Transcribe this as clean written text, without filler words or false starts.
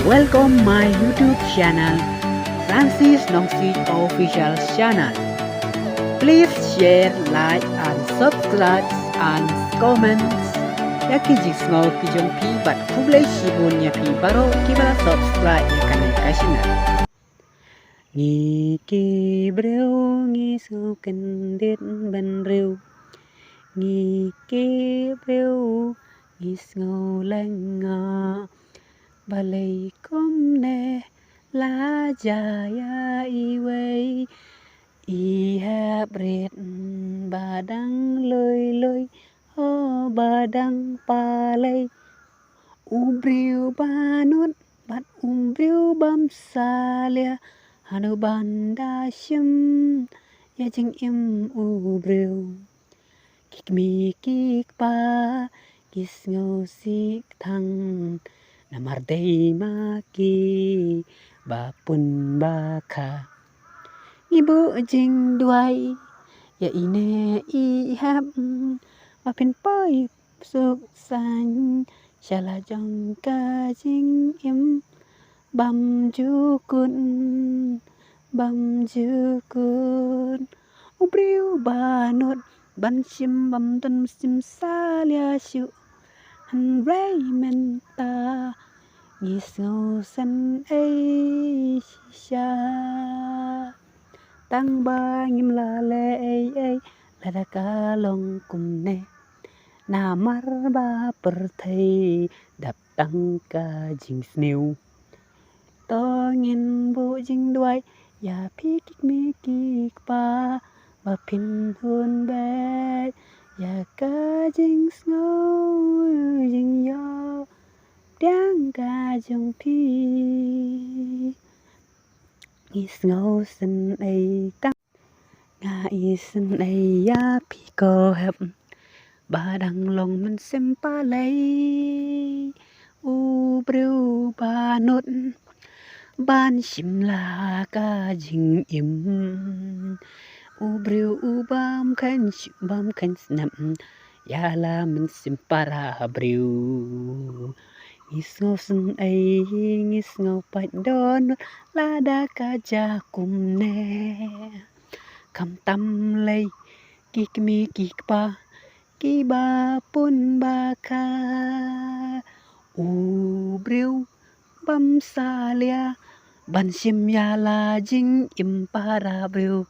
Welcome my YouTube channel, Francis Nongsi Official Channel. Please share, like, and subscribe and comments. Yakijik ngau kijong pi bat kublai sibun ya pi baro kibara subscribe ya kanai kasina. Ngi ki breu ngi su ken dit ban reu. Ngi ki breu ngi ngau langa. Balay kom ne la jaya iway ihap red badang lơi lơi ho badang palay ubriu banut bat umbriu bam salia hanu banda shim ya jing im ubriu kik mi kik pa kis ngau sik thang Namardei maki bapun baka ibu jing duai ya ine ihap mapin poi suk san shala jong ka jing im bam jukun ubriu banut ban sim bam tan sim salia shu han raymenta Ngisngo san ay sha tăng ba ngim la le ay la da ka long kum ne na mar ba per thai đập tăng ca jing sneu to ngin bu jing duai ya pi kik mi kik pa ba pin hun be ya ka jing snow jing yo đang ca trong pi is ngô sinh ai tăng nga is ai ya pi co hấp ba đằng lòng mình xem pa lấy u breu ba nốt ban sim la ca jing im u breu u bam khan snap ya la mình xem para breu Isngau ay ngisngau don lada kaja kumne kam tam lay kikmi kikpa kiba pun baka ubriu bam salia ban sim ya la jing impara briu